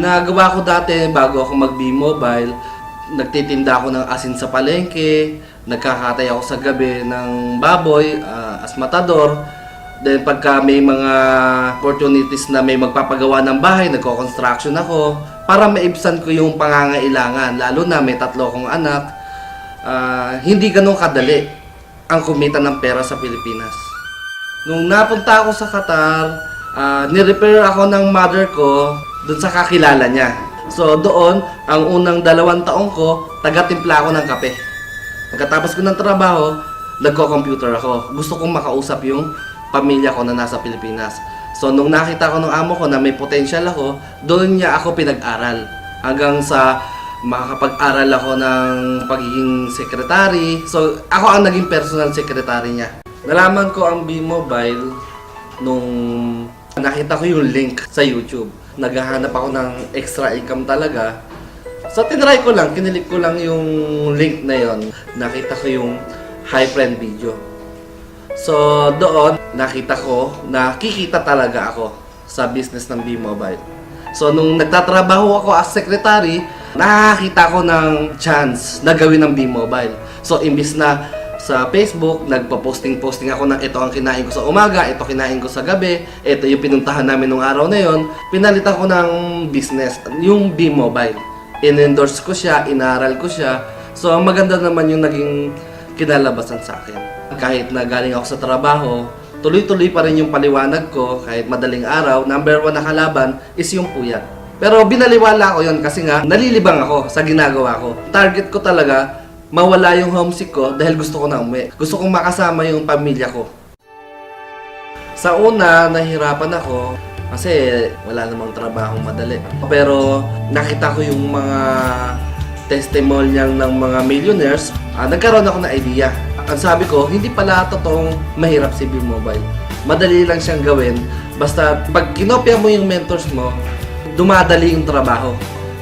ginagawa ko dati bago ako mag-B-Mobile, nagtitinda ako ng asin sa palengke, nagkakatay ako sa gabi ng baboy, as matador. Then pagka may mga opportunities na may magpapagawa ng bahay, nagko-construction ako para maibsan ko yung pangangailangan. Lalo na may 3 akong anak, hindi ganun kadali ang kumita ng pera sa Pilipinas. Nung napunta ako sa Qatar, ni-repair ako ng mother ko dun sa kakilala niya. So doon, ang unang 2 taon ko, taga-timpla ako ng kape. Pagkatapos ko ng trabaho, nagko-computer ako. Gusto kong makausap yung pamilya ko na nasa Pilipinas. So nung nakita ko ng amo ko na may potential ako, doon niya ako pinag-aral. Hanggang sa makakapag-aral ako ng pagiging secretary. So ako ang naging personal secretary niya. Nalaman ko ang B-Mobile nung nakita ko yung link sa YouTube. Naghahanap ako ng extra income talaga. So tinry ko lang, kinilik ko lang yung link na yon. Nakita ko yung high friend video. So doon, nakita ko na kikita talaga ako sa business ng B-Mobile. So nung nagtatrabaho ako as secretary, nakakita ko ng chance na gawin ng B-Mobile. So imbis na sa Facebook, nagpa-posting ako ng ito ang kinain ko sa umaga, ito kinain ko sa gabi, ito yung pinuntahan namin nung araw na yon. Pinalitan ko ng business, yung B-Mobile. In-endorse ko siya, inaral ko siya. So maganda naman yung naging kinalabasan sa akin. Kahit na galing ako sa trabaho, tuloy-tuloy pa rin yung paliwanag ko kahit madaling araw. Number 1 na kalaban is yung puyat. Pero binaliwala ko yon kasi nga nalilibang ako sa ginagawa ko. Target ko talaga mawala yung homesick ko dahil gusto ko na umuwi. Gusto kong makasama yung pamilya ko. Sa una, nahihirapan ako kasi wala namang trabaho madali. Pero nakita ko yung mga testimonial ng mga millionaires, nagkaroon ako ng idea. Ang sabi ko, hindi pala totoong mahirap si B-Mobile. Madali lang siyang gawin. Basta pag kinopya mo yung mentors mo, dumadali yung trabaho.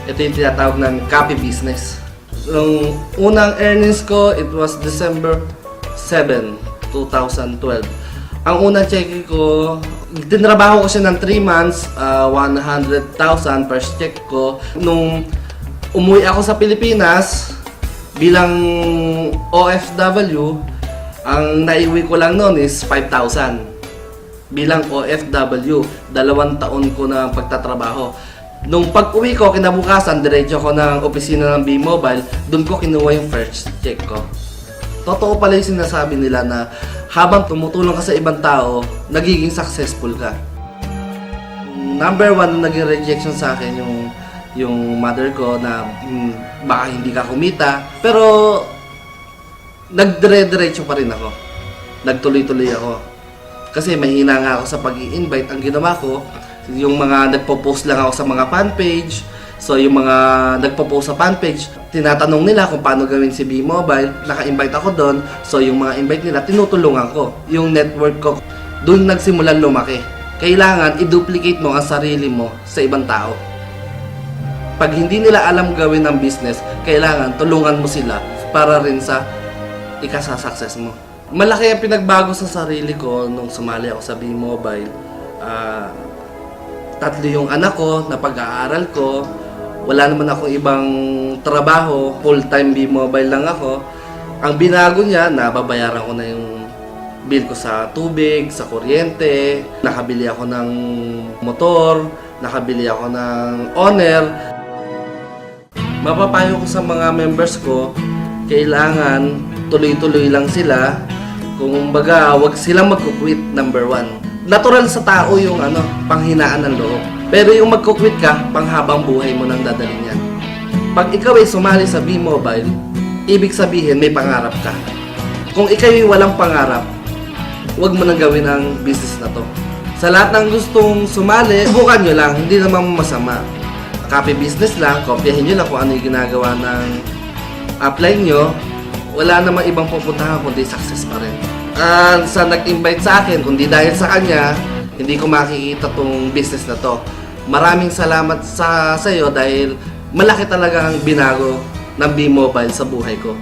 Ito yung tinatawag ng copy business. Nung unang earnings ko, it was December 7, 2012. Ang unang check ko, tinrabaho ko siya ng 3 months, 100,000 per check ko. Nung umuwi ako sa Pilipinas, bilang OFW, ang naiwi ko lang noon is 5,000. Bilang OFW, 2 taon ko na pagtatrabaho. Nung pag-uwi ko, kinabukasan, diretso ko ng opisina ng B-Mobile, doon ko kinuha yung first check ko. Totoo pala yung sinasabi nila na habang tumutulong ka sa ibang tao, nagiging successful ka. Number 1 na naging rejection sa akin yung mother ko na baka hindi ka kumita. Pero nagdire-diretso pa rin ako. Nagtuloy-tuloy ako. Kasi mahina nga ako sa pag-i-invite. Ang ginawa ko, yung mga nagpo-post lang ako sa mga fanpage. So yung mga nagpo-post sa fanpage, tinatanong nila kung paano gawin si B-Mobile. Naka-invite ako doon. So yung mga invite nila, tinutulungan ko. Yung network ko, doon nagsimulan lumaki. Kailangan i-duplicate mo ang sarili mo sa ibang tao. Pag hindi nila alam gawin ang business, kailangan tulungan mo sila para rin sa ikasa-success mo. Malaki ang pinagbago sa sarili ko nung sumali ako sa B-Mobile. 3 yung anak ko na pag-aaral ko. Wala naman akong ibang trabaho. Full-time B-Mobile lang ako. Ang binago niya, nababayaran ko na yung bill ko sa tubig, sa kuryente. Nakabili ako ng motor. Nakabili ako ng owner. Mapapayo ko sa mga members ko, kailangan tuloy-tuloy lang sila. Kung baga, wag silang magkukwit, number 1. Natural sa tao yung panghinaan ng loob. Pero yung magkukwit ka, panghabang buhay mo nang dadalhin yan. Pag ikaw ay sumali sa B-Mobile, ibig sabihin may pangarap ka. Kung ikaw ay walang pangarap, huwag mo nang gawin ang business na to. Sa lahat ng gustong sumali, subukan nyo lang, hindi naman masama. Copy business lang, kopyahin nyo lang kung ano yung ginagawa ng upline nyo. Wala namang ibang pupuntahan kundi success pa rin. Sa nag-invite sa akin, kundi dahil sa kanya, hindi ko makikita tong business na to. Maraming salamat sa iyo dahil malaki talaga ang binago ng B-Mobile sa buhay ko.